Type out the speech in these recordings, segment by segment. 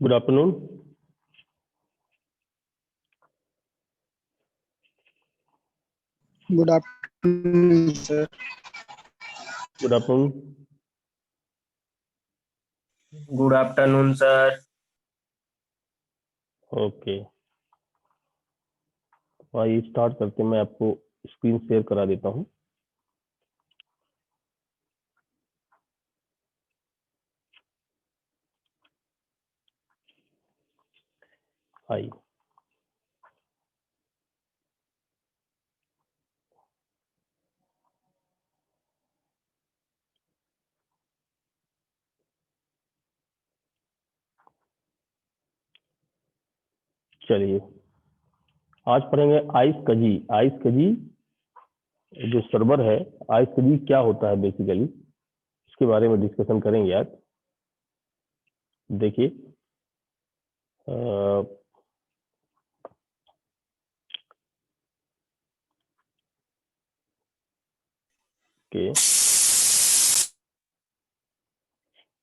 Good afternoon. Good afternoon, sir. Good afternoon. Good afternoon, sir. Okay, आइए start करते हैं। मैं आपको स्क्रीन शेयर करा देता हूं। आइए, चलिए आज पढ़ेंगे आइस कजी। आइस कजी जो सर्वर है, आइस कजी क्या होता है बेसिकली, इसके बारे में डिस्कशन करेंगे आज। देखिए, ओके,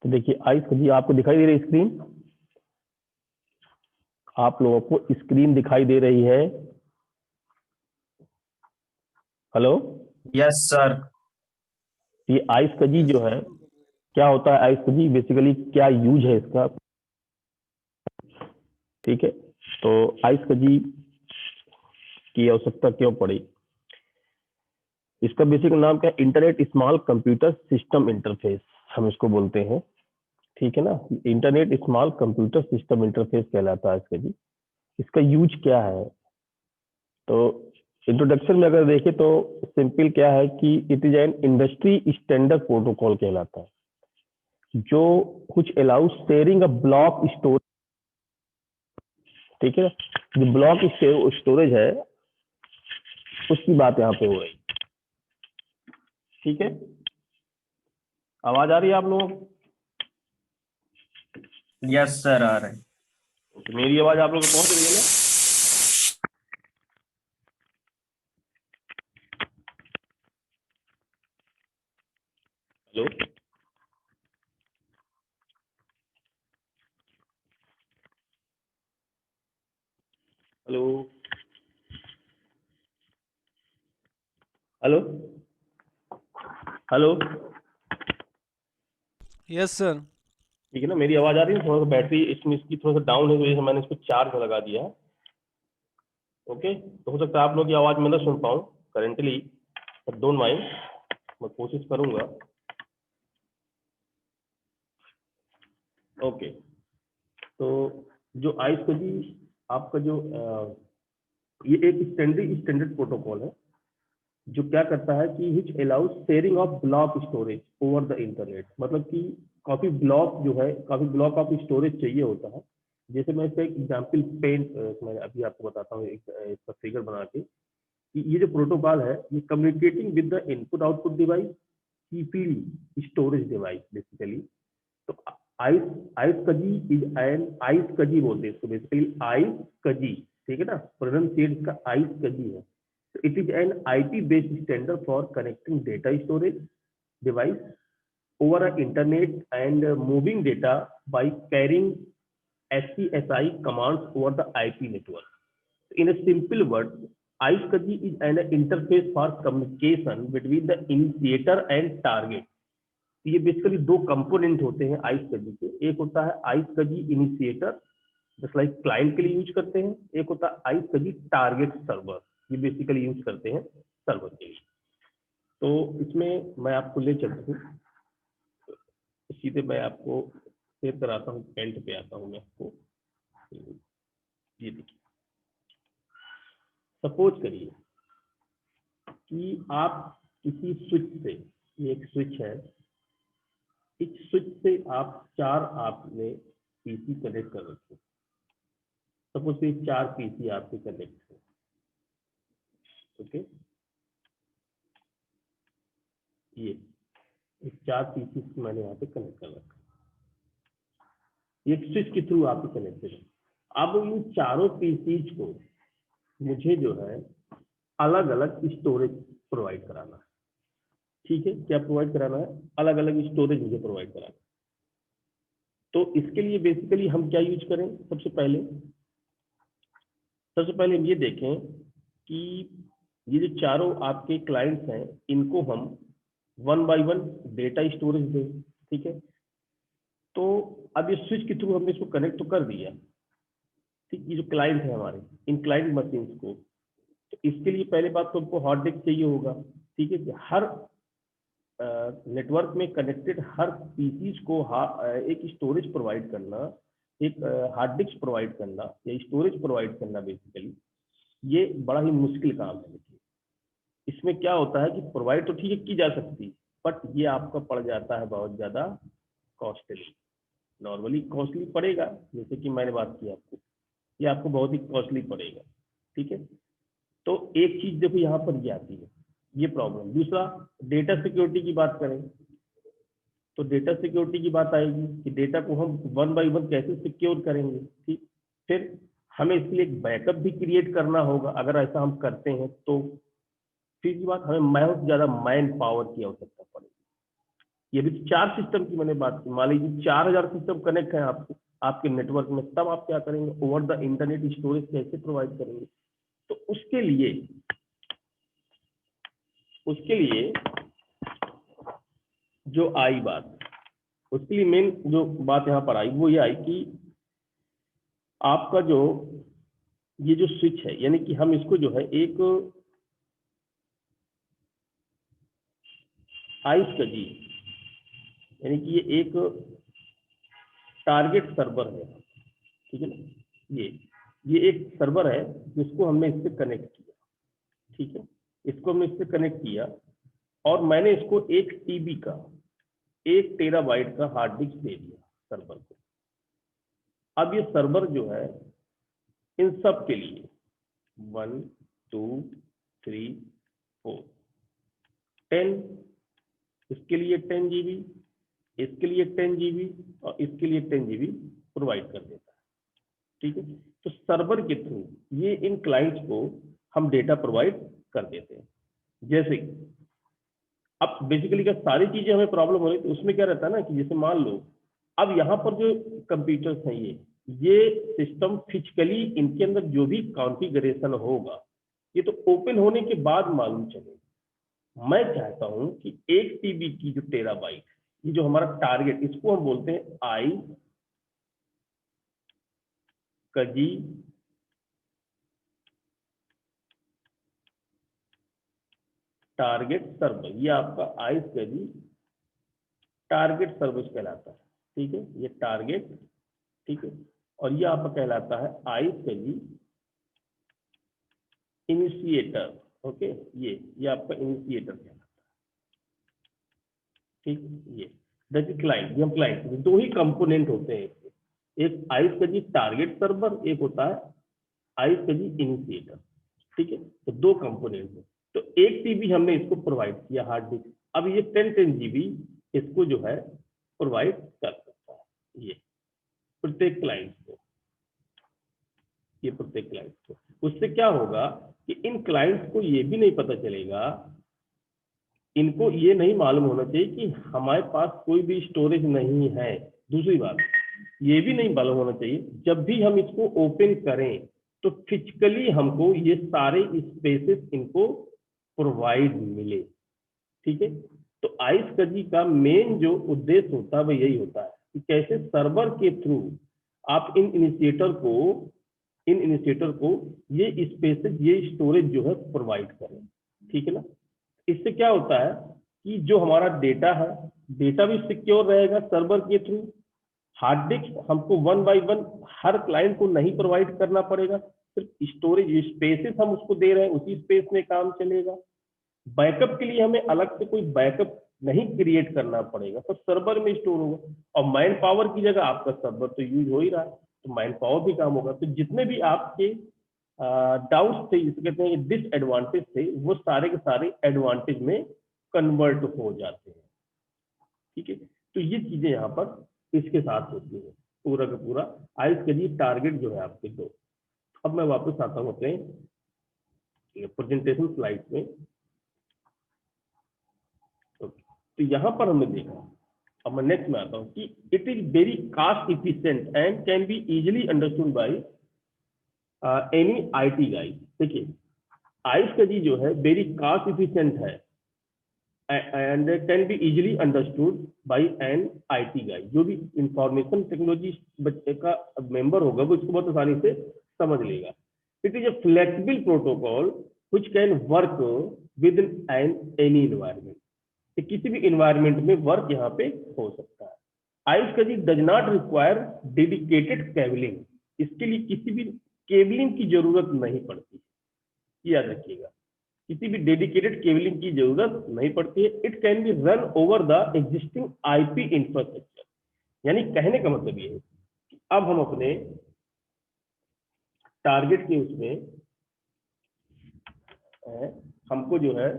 तो देखिए आइस कजी आपको दिखाई दे रही स्क्रीन, आप लोगों को स्क्रीन दिखाई दे रही है। Hello, yes sir. ये आइस कजी जो है क्या होता है, आइस कजी बेसिकली क्या यूज है इसका, ठीक है। तो आइस कजी की आवश्यकता क्यों पड़ी, इसका बेसिक नाम क्या है, internet small computer system interface हम इसको बोलते हैं, ठीक है ना। Internet small computer system interface कहलाता है इसका जी। इसका यूज क्या है, तो इंट्रोडक्शन में अगर देखें तो सिंपल क्या है कि it is an industry standard protocol कहलाता है, जो कुछ allow sharing a block storage, ठीक है। जो ब्लॉक स्टोरेज है उसकी बात यहाँ पे हो रही, ठीक है। आवाज आ रही है आप लोगों को? यस सर, आ रहे हैं। तो मेरी आवाज आप लोगों को पहुंच रही है ना? Hello, hello, hello, hello, yes sir. ठीक है ना, मेरी आवाज आ रही है? थोड़ा सा बैटरी इसमें इसकी थोड़ा सा डाउन है, तो वजह से मैंने इसको चार्ज में लगा दिया है। ओके, तो हो सकता है आप लोग की आवाज मैं ना सुन पाऊँ करेंटली, बट डोंट माइंड, मैं कोशिश करूंगा। ओके, तो जो आइस को जी आपका जो ये एक स्टैंडर्ड प्रोटोकॉल है, जो क्या करता है कि which allows sharing of block storage over the internet. मतलब कि काफी ब्लॉक जो है, काफी ब्लॉक ऑफ स्टोरेज चाहिए होता है। जैसे मैं इसका एक एग्जाम्पल मैं अभी आपको बताता हूँ, एक इसका फिगर बना के, कि ये जो प्रोटोकॉल है ये communicating with the input output device, CPD storage device basically. तो आइस iSCSI is an, iSCSI बोलते हैं इसको बेसिकली, आइस कजी, ठीक है ना, प्रोनाउंसिएट इसका आइस कजी है। So it is an IP-based standard for connecting data storage device over a internet and moving data by carrying SCSI commands over the IP network. In a simple word, ISCSI is an interface for communication between the initiator and target. ये basically दो component होते हैं आइसकजी के। एक होता है आइसकजी initiator, just like client के लिए यूज करते हैं। एक होता है आइसकजी टारगेट सर्वर, ये बेसिकली यूज करते हैं सर्वर के लिए। तो इसमें मैं आपको ले चलता हूँ, सीधे मैं आपको शेयर कराता हूँ, पेंट पे आता हूँ मैं आपको। ये देखिए, सपोज करिए कि आप किसी स्विच से, ये एक स्विच है, इस स्विच से आप चार आपने पीसी कनेक्ट कर रखे। सपोज ये चार पीसी आपके कनेक्ट है, ओके। ये चार पीसी मैंने यहाँ पे कनेक्ट कर रखा, ये स्विच के थ्रू आपके कनेक्टेड है। अब इन चारों पीसीज को मुझे जो है अलग अलग स्टोरेज प्रोवाइड कराना है, ठीक है। क्या प्रोवाइड कराना है? अलग अलग स्टोरेज मुझे प्रोवाइड कराना है। तो इसके लिए बेसिकली हम क्या यूज करें? सबसे पहले हम ये देखें कि ये जो चारों आपके क्लाइंट्स हैं, इनको हम 1 बाय 1 डेटा स्टोरेज दें, ठीक है। तो अब ये स्विच के थ्रू हमने इसको कनेक्ट तो कर दिया, ठीक। ये जो क्लाइंट है हमारे, इन क्लाइंट मशीन्स को, तो इसके लिए पहले बात तो हमको हार्ड डिस्क चाहिए होगा, ठीक है। कि हर नेटवर्क में कनेक्टेड हर पीसीज को एक स्टोरेज प्रोवाइड करना, एक हार्ड डिस्क प्रोवाइड करना या स्टोरेज प्रोवाइड करना, बेसिकली ये बड़ा ही मुश्किल काम है। देखिए इसमें क्या होता है कि प्रोवाइड तो ठीक है की जा सकती, बट ये आपका पड़ जाता है बहुत ज़्यादा कॉस्टली। नॉर्मली कॉस्टली पड़ेगा, जैसे कि मैंने बात की आपको, ये आपको बहुत ही कॉस्टली पड़ेगा, ठीक है। तो एक चीज देखो यहाँ पर ये आती है, ये प्रॉब्लम। दूसरा, डेटा सिक्योरिटी की बात करें तो डेटा सिक्योरिटी की बात आएगी कि डेटा को हम 1 बाय 1 कैसे सिक्योर करेंगे, ठीक। फिर हमें इसके लिए एक बैकअप भी क्रिएट करना होगा। अगर ऐसा हम करते हैं तो फिर की बात, हमें बहुत ज्यादा मैन पावर की आवश्यकता पड़ेगी। ये भी 4 सिस्टम की मैंने बात की, मान लीजिए 4000 सिस्टम कनेक्ट है आपके नेटवर्क में, तब आप क्या करेंगे? ओवर द इंटरनेट स्टोरेज कैसे प्रोवाइड करेंगे? तो उसके लिए जो आई बात, उसके लिए मेन जो बात यहाँ पर आई वो ये आई कि आपका जो ये जो स्विच है, यानी कि हम इसको जो है एक आइस का जी, यानी कि ये एक टारगेट सर्वर है, ठीक है ना। ये एक सर्वर है जिसको हमने इससे कनेक्ट किया, ठीक है। इसको हमने इससे कनेक्ट किया और मैंने इसको 1 टीबी का 1 टेराबाइट का हार्ड डिस्क दे दिया सर्वर को। अब ये सर्वर जो है इन सब के लिए 1 2 3 4 10, इसके लिए 10 GB, इसके लिए 10 GB और इसके लिए 10 GB प्रोवाइड कर देता है, ठीक है। तो सर्वर के थ्रू ये इन क्लाइंट्स को हम डेटा प्रोवाइड कर देते हैं। जैसे अब बेसिकली क्या सारी चीजें हमें प्रॉब्लम हो रही, तो उसमें क्या रहता है ना कि जैसे मान लो अब यहाँ पर जो कंप्यूटर्स हैं, ये सिस्टम फिजिकली इनके अंदर जो भी कॉन्फ़िगरेशन होगा ये तो ओपन होने के बाद मालूम चलेगा। मैं चाहता हूं कि 1 टीबी की जो टेराबाइट, ये जो हमारा टारगेट, इसको हम बोलते हैं आई कजी टारगेट सर्वर, ये आपका आइस कजी टारगेट सर्विस कहलाता है, ठीक है। ये टारगेट, ठीक है, और ये आपका कहलाता है आइस कजी इनिशिएटर, ओके। ये आपका इनिशिएटर कहलाता है, ठीक। ये दैट इज क्लाइंट, ये हम क्लाइंट, दो ही कंपोनेंट होते हैं इसके, एक आइस कजी टारगेट सर्वर, एक होता है आइस कजी इनिशिएटर, ठीक है। तो 2 कंपोनेंट है। तो 1 टीबी हमने इसको प्रोवाइड किया हार्ड डिस्क, अब ये 10 GB इसको जो है प्रोवाइड कर सकता है, ये प्रत्येक क्लाइंट को, ये प्रत्येक क्लाइंट को। उससे क्या होगा कि इन क्लाइंट्स को ये भी नहीं पता चलेगा, इनको ये नहीं मालूम होना चाहिए कि हमारे पास कोई भी स्टोरेज नहीं है। दूसरी बात ये भी नहीं मालूम होना चाहिए जब भी हम इसको ओपन करें तो फिजिकली हमको ये सारे स्पेसेस इनको प्रोवाइड मिले, ठीक है। तो आइस कजी का मेन जो उद्देश्य होता है वो यही होता है कि कैसे सर्वर के थ्रू आप इन इनिशिएटर को ये स्पेसेस, ये स्टोरेज जो है प्रोवाइड करें, ठीक है ना। इससे क्या होता है कि जो हमारा डेटा है, डेटा भी सिक्योर रहेगा सर्वर के थ्रू। हार्ड डिस्क हमको 1 बाय 1 हर क्लाइंट को नहीं प्रोवाइड करना पड़ेगा, सिर्फ स्टोरेज स्पेसेस हम उसको दे रहे हैं, उसी स्पेस में काम चलेगा। बैकअप के लिए हमें अलग से कोई बैकअप नहीं क्रिएट करना पड़ेगा, तो सर्वर में स्टोर होगा। और मैन पावर की जगह आपका सर्वर तो यूज हो ही रहा है, तो मैन पावर भी काम होगा। तो जितने भी आपके डाउट्स थे, जिसे कहते हैं डिसएडवांटेज थे, वो सारे के सारे एडवांटेज में कन्वर्ट हो जाते हैं, ठीक है। तो ये चीजें यहाँ पर इसके साथ होती है, पूरा का पूरा आइस के लिए टारगेट जो है आपके 2। अब मैं वापस आता हूँ अपने प्रेजेंटेशन स्लाइड में। तो यहाँ पर हमने देखा अब मैं नेक्स्ट में आता हूँ कि it is very cost efficient and can be easily understood by any IT guide. देखिए आइस का जी जो है वेरी कास्ट इफिशिएंट है and can be easily understood by an IT guide. जो भी इंफॉर्मेशन टेक्नोलॉजी बच्चे का मेंबर होगा वो इसको बहुत आसानी से समझ लेगा। It is a flexible protocol which can work with an any environment. किसी भी इन्वायरमेंट में वर्क यहाँ पे हो सकता है। आइस का जी does not require dedicated cabling. इसके लिए किसी भी केबलिंग की जरूरत नहीं पड़ती, याद रखिएगा, किसी भी डेडिकेटेड केबलिंग की जरूरत नहीं पड़ती है। It can be run over the existing IP infrastructure. यानी कहने का मतलब ये है कि अब हम अपने टारगेट के उसमें हमको जो है,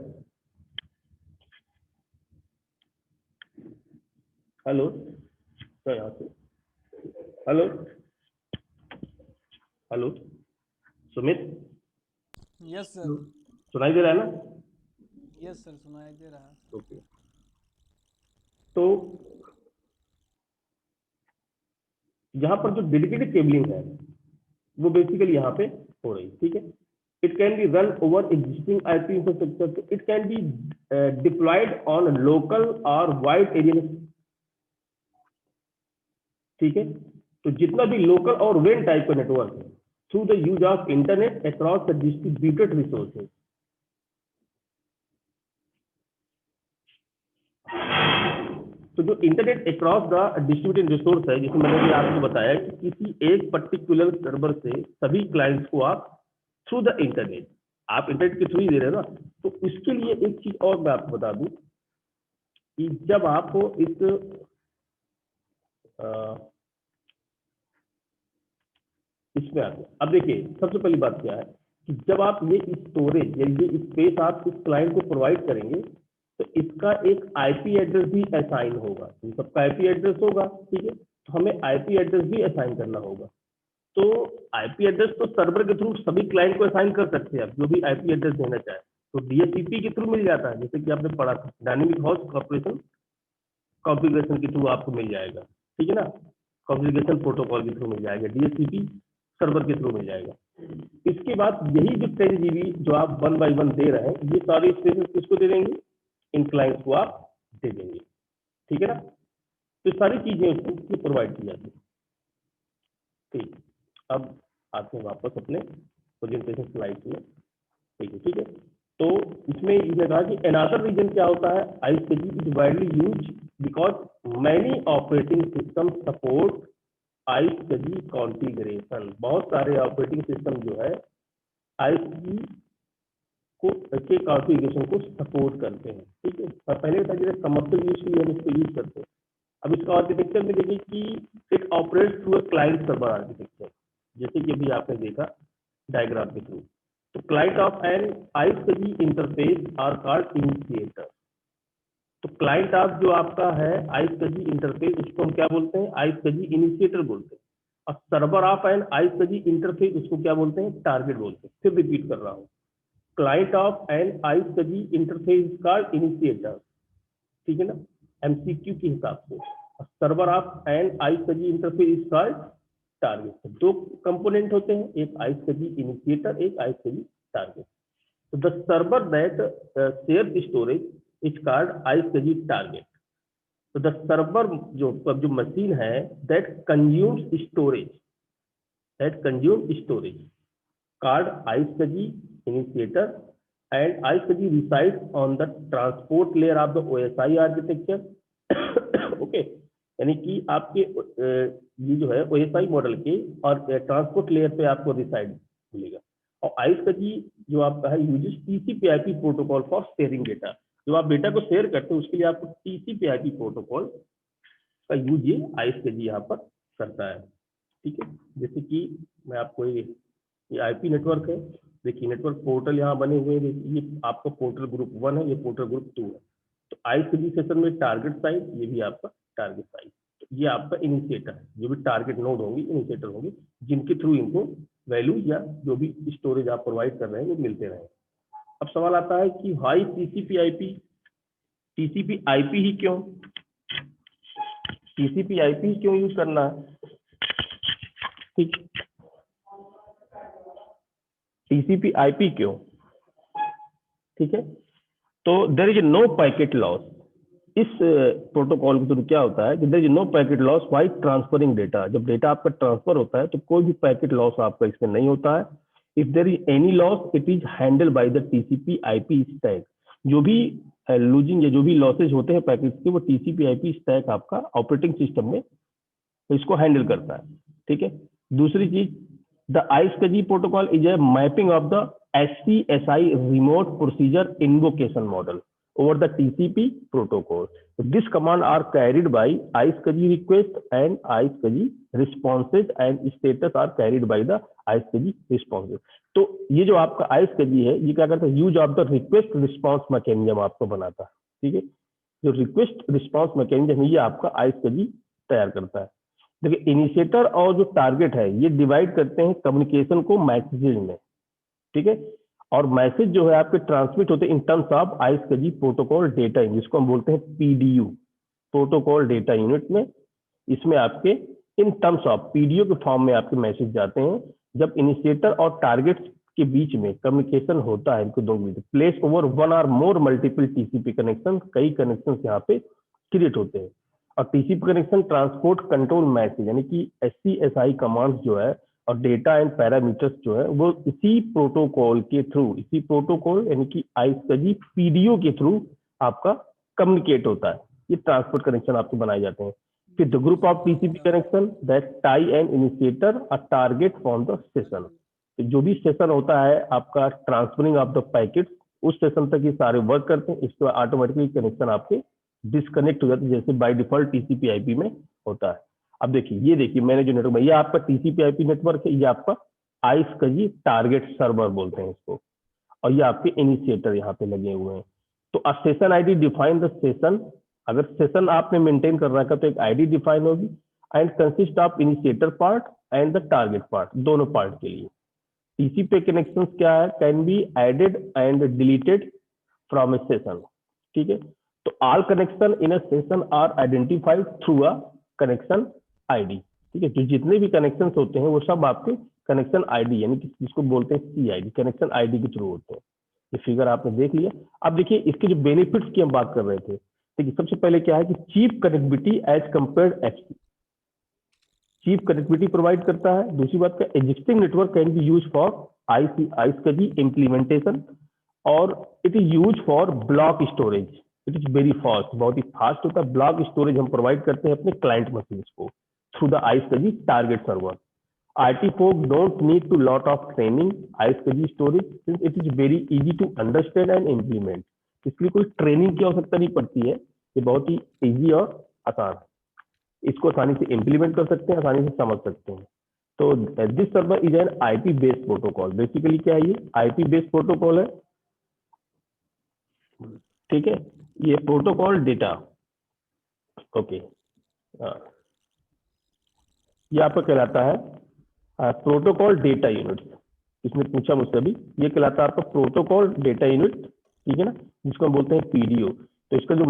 हेलो तो यहाँ से, hello hello Sumit, yes sir. सुनाई दे रहा है ना? यस सर, सुनाई दे रहा है। ओके, तो यहाँ पर जो डेडिकेटेड केबलिंग है वो बेसिकली यहाँ पे हो रही, ठीक है। It can be run over existing IP infrastructure. It can be diploid on local और वाइड एरिया, ठीक है। तो जितना भी लोकल और वेन टाइप का नेटवर्क है through the use of internet across the distributed resources. तो जो internet across the distributed resource है, जिसमें मैंने भी आपको बताया कि किसी एक पर्टिकुलर सर्वर से सभी क्लाइंट्स को आप थ्रू द इंटरनेट, आप इंटरनेट के थ्रू ही दे रहे हैं ना। तो इसके लिए एक चीज और मैं आपको बता दूं कि जब आपको इस इसमें आते हैं, अब देखिए सबसे पहली बात क्या है कि जब आप ये स्टोरेज या ये स्पेस आप इस क्लाइंट को प्रोवाइड करेंगे तो इसका एक आईपी एड्रेस भी असाइन होगा। तो सबका आईपी एड्रेस होगा, ठीक है। तो हमें आईपी एड्रेस भी असाइन करना होगा। तो आईपी एड्रेस तो सर्वर के थ्रू सभी क्लाइंट को असाइन कर सकते हैं आप, जो भी आईपी एड्रेस देना चाहे तो डीएचसीपी के थ्रू मिल जाता है, जैसे कि आपने पढ़ा था डायनेमिक होस्ट कॉर्पोरेशन कॉन्फ़िगरेशन के थ्रू आपको मिल जाएगा, ठीक है ना। कॉन्फ़िगरेशन प्रोटोकॉल के थ्रू मिल जाएगा, डीएचसीपी सर्वर के थ्रू मिल जाएगा। इसके बाद यही जो 10 GB जो आप 1 by 1 दे रहे हैं, ये सारे स्पेसेस किसको दे देंगे? इन क्लाइंट्स को आप दे देंगे, ठीक है ना। तो सारी चीजें उसको प्रोवाइड की जाती है। ठीक, अब आते हैं वापस अपने प्रेजेंटेशन स्लाइड में, ठीक है। तो इसमें ये कहा कि अनदर रीजन क्या होता है, ISP is widely used because many operating system support ISP configuration. बहुत सारे ऑपरेटिंग सिस्टम जो है आईएसपी को के कॉन्फ़िगरेशन को सपोर्ट करते हैं, ठीक है। और पहले था जैसे कमर्शियल यूज के लिए हम इसको यूज करते हैं। अब इसका आर्किटेक्चर में देखिए कि it operates through a client server architecture, जैसे कि अभी आपने देखा डायग्राम के थ्रू। तो client of an ISP interface are called initiator. तो क्लाइंट ऑफ जो आपका है आईएसपी इंटरफेस, उसको हम क्या बोलते हैं? आईएसपी इनिशिएटर बोलते हैं। और server of an ISP interface, उसको क्या बोलते हैं? टारगेट बोलते हैं। फिर रिपीट कर रहा हूँ, client of an ISP interface called initiator, ठीक है ना, एमसीक्यू के हिसाब से। Server of an ISP interface is called target. दो कंपोनेंट होते हैं, एक आईएसपी इनिशिएटर, एक आईएसपी टारगेट। तो the server that share storage is called ISP target. तो द सर्वर जो मशीन है that consumes storage called ISPG initiator, and ISPG resides on the transport layer of the OSI architecture. Okay, यानी कि आपके ये जो है OSI मॉडल के और ट्रांसपोर्ट लेयर पे आपको रिसाइड मिलेगा। और ISPG जो आपका है uses TCP/IP protocol for sharing data. जो आप डेटा को शेयर करते हैं उसके लिए आपको TCP/IP प्रोटोकॉल का यूज ये ISPG यहाँ पर करता है, ठीक है। जैसे कि मैं आपको ये आईपी नेटवर्क है, देखिए नेटवर्क पोर्टल यहाँ बने हुए हैं। देखिए ये आपका पोर्टल ग्रुप 1 है, ये पोर्टल ग्रुप 2 है। तो आईएसपी सेशन में टारगेट साइट, ये भी आपका टारगेट साइट। तो ये आपका इनिशिएटर है, जो भी टारगेट नोड होंगे इनिशिएटर होंगे, जिनके थ्रू इनको वैल्यू या जो भी स्टोरेज आप प्रोवाइड कर रहे हैं वो मिलते रहे। अब सवाल आता है कि हाई टीसीपी आईपी ही क्यों? टीसीपी आईपी क्यों यूज करना है? ठीक, टीसीपी आईपी क्यों? ठीक है, तो there is no packet loss. इस प्रोटोकॉल के थ्रू क्या होता है कि there is no packet loss while transferring data. जब डेटा आपका ट्रांसफर होता है तो कोई भी पैकेट लॉस आपका इसमें नहीं होता है। If there is any loss it is handle by the TCP IP stack. जो भी लूजिंग या जो भी लॉसेज होते हैं पैकेट्स के, वो टीसीपी आईपी स्टैक आपका ऑपरेटिंग सिस्टम में इसको हैंडल करता है। ठीक है, दूसरी चीज, the iSCSI protocol is a mapping of the SCSI remote procedure invocation model over the TCP protocol. So this command are carried by ISKG request and ISKG responses and status are carried by the ISKG responses. तो ये जो आपका ISKG है ये क्या करता है, use of the request response mechanism आपको बनाता है। ठीक है, जो रिक्वेस्ट रिस्पॉन्स मैकेनिज्म है ये आपका ISKG तैयार करता है। देखिए, इनिशिएटर और जो टारगेट है ये डिवाइड करते हैं कम्युनिकेशन को मैसेजेस में। ठीक है, और मैसेज जो है आपके ट्रांसमिट होते हैं in terms of iSCSI protocol data unit, जिसको हम बोलते हैं पीडीयू, प्रोटोकॉल डेटा यूनिट में। इसमें आपके इन टर्म्स ऑफ पीडीयू के फॉर्म में आपके मैसेज जाते हैं जब इनिशिएटर और टारगेट के बीच में कम्युनिकेशन होता है। इनको दो प्लेस ओवर वन और मोर मल्टीपल टीसीपी कनेक्शन, कई कनेक्शन यहाँ पे क्रिएट होते हैं। और TCP connection transport control message यानी कि SCSI कमांड्स जो है और डेटा एंड पैरामीटर्स जो है वो इसी प्रोटोकॉल के थ्रू, इसी प्रोटोकॉल यानी कि आईएसके पीडीओ के थ्रू आपका कम्युनिकेट होता है। ये ट्रांसपोर्ट कनेक्शन आपके बनाए जाते हैं। फिर the group of TCP connection that tie N initiator a target from the session. जो भी सेशन होता है आपका ट्रांसफरिंग ऑफ द पैकेट, उस सेशन तक ये सारे वर्क करते हैं। इसके बाद ऑटोमेटिकली कनेक्शन आपके डिस्कनेक्ट हो जाते हैं, जैसे बाय डिफॉल्ट टीसीपी आईपी में होता है। अब देखिए, ये देखिए मैंने जो नेटवर्क, ये आपका टीसीपी आईपी नेटवर्क है, ये आपका आईएसके टारगेट सर्वर बोलते हैं इसको, और ये आपके इनिशिएटर यहाँ पे लगे हुए हैं। तो a session ID define the session. अगर सेशन आपने मेंटेन कर रखा तो एक आईडी डिफाइन होगी and consist of initiator part and the target part, दोनों पार्ट के लिए। टीसीपी कनेक्शन क्या है, can be added and deleted from a session. ठीक है, तो all connection in a session are identified through a connection ID. ठीक है, जो जितने भी कनेक्शन होते हैं वो सब आपके कनेक्शन आईडी यानी कि जिसको बोलते हैं CID, कनेक्शन आईडी के थ्रू होते हैं। ये फिगर आपने देख लिया। अब देखिए इसके जो बेनिफिट्स की हम बात कर रहे थे। ठीक है, सबसे पहले क्या है कि cheap connectivity as compared FC, cheap connectivity provide करता है। दूसरी बात का, existing network can be use for ISK implementation और it is use for block storage. It is very fast, बहुत ही फास्ट होता है। ब्लॉक स्टोरेज हम प्रोवाइड करते हैं अपने क्लाइंट मशीन को through the ISK target server. IT folk don't need to lot of training ISKG storage since it is very easy to understand and implement। इसलिए कोई ट्रेनिंग की आवश्यकता नहीं पड़ती है, ये बहुत ही इजी और आसान है, इसको आसानी से इम्प्लीमेंट कर सकते हैं, आसानी से समझ सकते हैं। तो this server is an IP based protocol. Basically क्या है, ये IP बेस्ड प्रोटोकॉल है। ठीक है, ये प्रोटोकॉल डेटा, ओके, ये आपका कहलाता है प्रोटोकॉल डेटा यूनिट। इसने पूछा मुझसे अभी, ये कहलाता है आपका प्रोटोकॉल डेटा यूनिट। ठीक है ना, जिसको हम बोलते हैं पीडीओ। तो इसका जो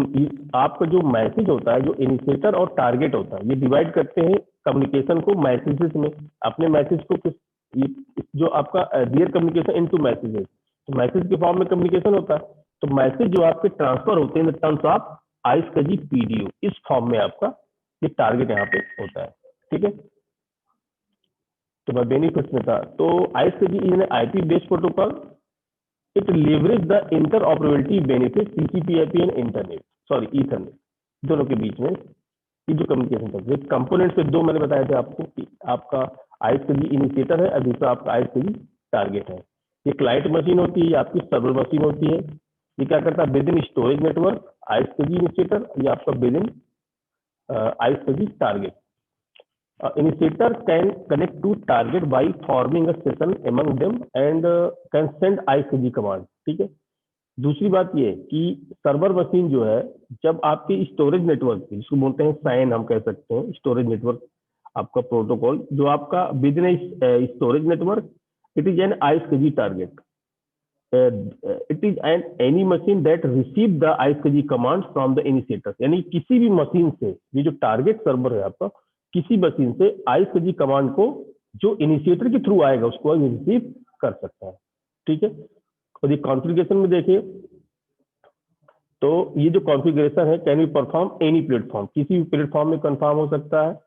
आपका जो मैसेज होता है, जो इनिशिएटर और टारगेट होता है, ये डिवाइड करते हैं कम्युनिकेशन को मैसेजेस में। अपने मैसेज को किस, ये जो आपका रियल कम्युनिकेशन इनटू मैसेजेस, तो मैसेज के फॉर्म में कम्युनिकेशन होता है। तो मैसेज जो आपके ट्रांसफर होते हैं इन टर्म्स ऑफ आईएसके पीडीओ, इस फॉर्म में आपका ये टारगेट यहाँ पे होता है। ठीक है, तो मैं बेनिफिट्स में था, तो ISK is an IP based protocol. It leverage the interoperability benefit TCP/IP and ethernet दोनों के बीच में ये जो कम्युनिकेशन करते हैं। कंपोनेंट्स पे दो मैंने बताया था आपको कि आपका आईएसके इनिशिएटर है और दूसरा आपका आईएसके टारगेट है। ये क्लाइंट मशीन होती है, ये आपकी सर्वर मशीन होती है। ये क्या करता है, within storage network ISK initiator, ये आपका within ISK target. Initiator can connect to target by forming a session among them and can send ISKG command। ठीक है, दूसरी बात ये कि सर्वर मशीन जो है, जब आपके स्टोरेज नेटवर्क, जिसको बोलते हैं SAN हम कह सकते हैं, स्टोरेज नेटवर्क आपका प्रोटोकॉल जो आपका within storage network, it is an ISKG target. It is an any machine that receive the ISKG command from the initiator, यानी किसी भी मशीन से, ये जो टारगेट सर्वर है आपका, किसी मशीन से ISKG कमांड को जो इनिशिएटर के थ्रू आएगा उसको रिसीव कर सकता है। ठीक है, और ये कॉन्फ़िगरेशन में देखिए तो ये जो कॉन्फ़िगरेशन है, can be perform any platform, किसी भी प्लेटफॉर्म में कंफर्म हो सकता है,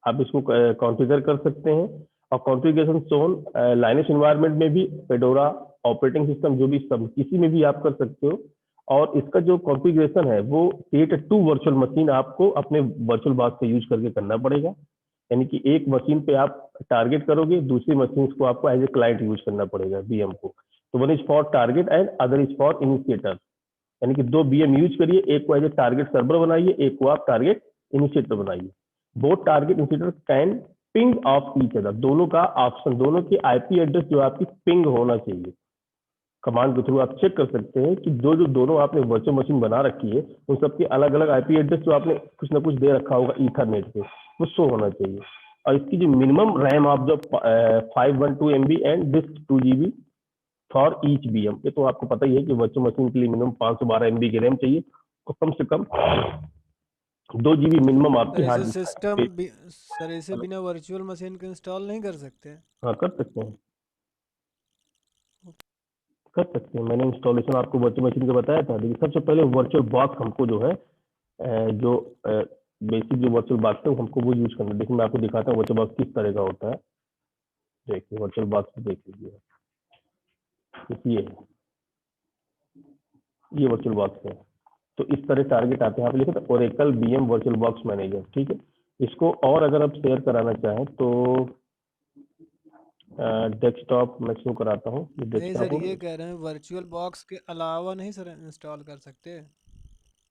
आप इसको कॉन्फ़िगर कर सकते हैं। और कॉन्फ़िगरेशन जोन लाइनक्स एनवायरनमेंट में भी, फेडोरा ऑपरेटिंग सिस्टम जो भी सब किसी में भी आप कर सकते हो। और इसका जो कॉन्फ़िगरेशन है वो क्रिएट 2 वर्चुअल मशीन आपको अपने वर्चुअल बॉक्स का यूज करके करना पड़ेगा, यानी कि एक मशीन पे आप टारगेट करोगे, दूसरी मशीन को आपको एज ए क्लाइंट यूज करना पड़ेगा बीएम को। तो one is for target and other is for initiator, यानी कि 2 बीएम यूज करिए, एक को एज ए टारगेट सर्वर बनाइए, एक को आप टारगेट इनिशिएटर बनाइए। Both target initiator can ping of each other, दोनों का ऑप्शन, दोनों की आईपी एड्रेस जो आपकी पिंग होना चाहिए। कमांड के थ्रू आप चेक कर सकते हैं कि जो दोनों आपने वर्चुअल मशीन बना रखी है उन सबके अलग अलग आईपी एड्रेस जो आपने कुछ ना कुछ दे रखा होगा ईथरनेट पे, वो शो होना चाहिए। और इसकी जो मिनिमम रैम आप जो 512 MB and disk 2 GB for each VM, ये तो आपको पता ही है कि वर्चुअल मशीन के लिए मिनिमम 512 MB की रैम चाहिए और कम से कम 2 GB मिनिमम आपकी सर हार्ड इसे डिस्क। सिस्टम सर इसे बिना वर्चुअल मशीन के इंस्टॉल नहीं कर सकते? हाँ कर सकते हैं, कर सकते हैं। मैंने इंस्टॉलेशन आपको वर्चुअल मशीन का बताया था। लेकिन सबसे पहले वर्चुअल बॉक्स हमको जो है जो बेसिक जो वर्चुअल बॉक्स है हमको वो यूज करना है। देखिए मैं आपको दिखाता हूँ वर्चुअल बॉक्स किस तरह का होता है। देखिए वर्चुअल बॉक्स देख लीजिए, ये वर्चुअल बॉक्स है। तो इस तरह टारगेट आते हैं, आप लिखे तो Oracle VM virtual box manager. ठीक है, इसको और अगर आप शेयर कराना चाहें तो डेस्कटॉप मैं शुरू कराता हूँ। ये नहीं सर, डेस्कटॉप, ये कह रहे हैं वर्चुअल बॉक्स के अलावा नहीं सर इंस्टॉल कर सकते?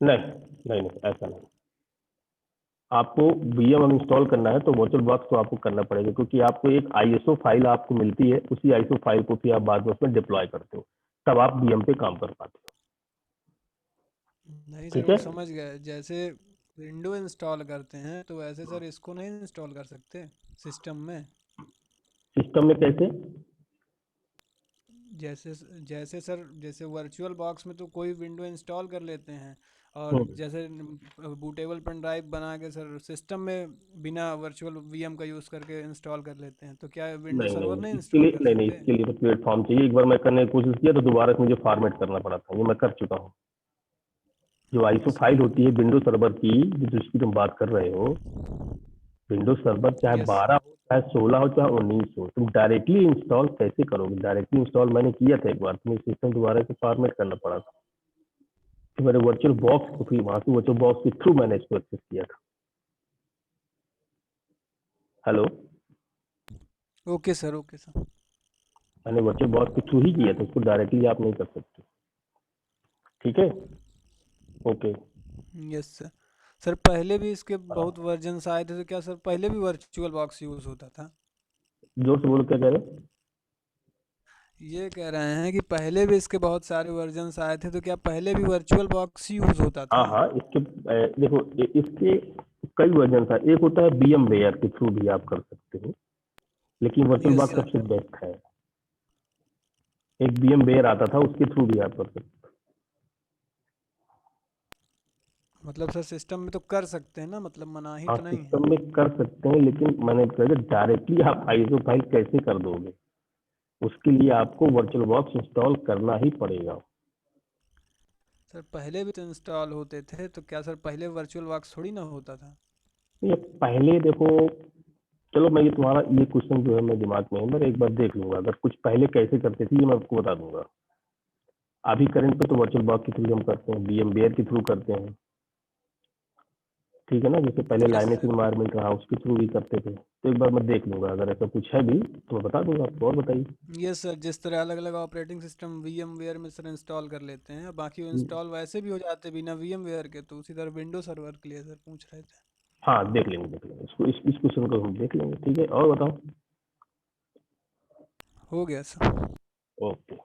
नहीं नहीं नहीं ऐसा नहीं। आपको वीएम इंस्टॉल करना है तो वर्चुअल बॉक्स तो आपको करना पड़ेगा, क्योंकि आपको एक आईएसओ फाइल आपको मिलती है, उसी आईएसओ फाइल को फिर आप बाद में उसमें डिप्लॉय करते हो, तब आप वीएम पे काम कर पाते हो। नहीं सर, ठीक वो है, समझ गए। जैसे विंडो इंस्टॉल करते हैं तो वैसे सर इसको नहीं इंस्टॉल कर सकते सिस्टम में? सिस्टम में कैसे? जैसे जैसे सर, जैसे वर्चुअल बॉक्स में तो कोई विंडो इंस्टॉल कर लेते हैं, और हम्म, जैसे बूटेबल पेन ड्राइव बना के सर सिस्टम में बिना वर्चुअल वीएम का यूज़ करके इंस्टॉल कर लेते हैं, तो क्या विंडो नहीं सर्वर नहीं नहीं इसके इंस्टॉल लिए, कर नहीं नहीं सकते? इसके लिए तो प्लेटफॉर्म चाहिए। एक बार मैं करने की कोशिश किया तो दोबारा से मुझे फॉर्मेट करना पड़ा था, ये मैं कर चुका हूँ। जो आईएसओ अच्छा। फाइल होती है विंडो सर्वर की, जिसकी तुम बात कर रहे हो, विंडोज सर्वर चाहे यस 12 हो, चाहे 16 हो, चाहे 19 हो, तुम डायरेक्टली इंस्टॉल कैसे करोगे? डायरेक्टली इंस्टॉल मैंने किया था एक बार, तुम्हें सिस्टम दोबारा से फॉर्मेट करना पड़ा था। तो मैंने वर्चुअल बॉक्स को फिर वहां से वर्चुअल बॉक्स के थ्रू मैंने इसको एक्सेस किया था। Hello, okay sir, okay sir. मैंने वर्चुअल बॉक्स के थ्रू ही किया था, उसको डायरेक्टली आप नहीं कर सकते। ठीक है, ओके। Yes sir. सर पहले भी इसके बहुत वर्जन्स आए थे, तो क्या सर पहले भी वर्चुअल बॉक्स यूज़ होता था? जोर से बोलो, क्या कह रहे हो? ये कह रहे हैं कि पहले भी इसके बहुत सारे वर्जन्स आए थे, तो क्या पहले भी वर्चुअल बॉक्स यूज़ होता हाँ था? हाँ, इसके देखो इसके कई वर्जन था। एक होता है बीएम वेयर के थ्रू भी आप कर सकते हो, लेकिन वर्चुअल यस बॉक्स सर। सबसे बेस्ट है। एक बीएम वेयर आता था, उसके थ्रू भी आप कर सकते हो। मतलब सर सिस्टम में तो कर सकते हैं ना, मतलब मनाही हाँ तो नहीं है? सिस्टम में कर सकते हैं, लेकिन मैंने कहा डायरेक्टली आप आईएसओ फाइल कैसे कर दोगे? उसके लिए आपको वर्चुअल बॉक्स इंस्टॉल करना ही पड़ेगा। सर पहले भी तो इंस्टॉल होते थे, तो क्या सर पहले वर्चुअल बॉक्स थोड़ी ना होता था? ये पहले देखो, चलो मैं ये तुम्हारा ये क्वेश्चन जो है मेरे दिमाग में है, मैं एक बार देख लूंगा। अगर कुछ पहले कैसे करते थे ये मैं आपको बता दूंगा। अभी करंट पे तो वर्चुअल बॉक्स के थ्रू हम करते हैं, बीएम वेयर के थ्रू करते हैं। ठीक है ना, जैसे पहले यस लाइनेक्स सर। एनवायरनमेंट रहा उसके थ्रू भी करते थे। तो एक बार मैं देख लूंगा, अगर ऐसा कुछ है भी तो मैं बता दूंगा आपको। और बताइए। यस सर, जिस तरह अलग अलग ऑपरेटिंग सिस्टम वीएम वेयर में सर इंस्टॉल कर लेते हैं, बाकी वो इंस्टॉल वैसे भी हो जाते बिना वीएम वेयर के, तो उसी तरह विंडो सर्वर के लिए सर पूछ रहे थे। हाँ देख लेंगे, देख लेंगे इसको, इस क्वेश्चन को हम देख लेंगे। ठीक है, और बताओ। हो गया सर। ओके।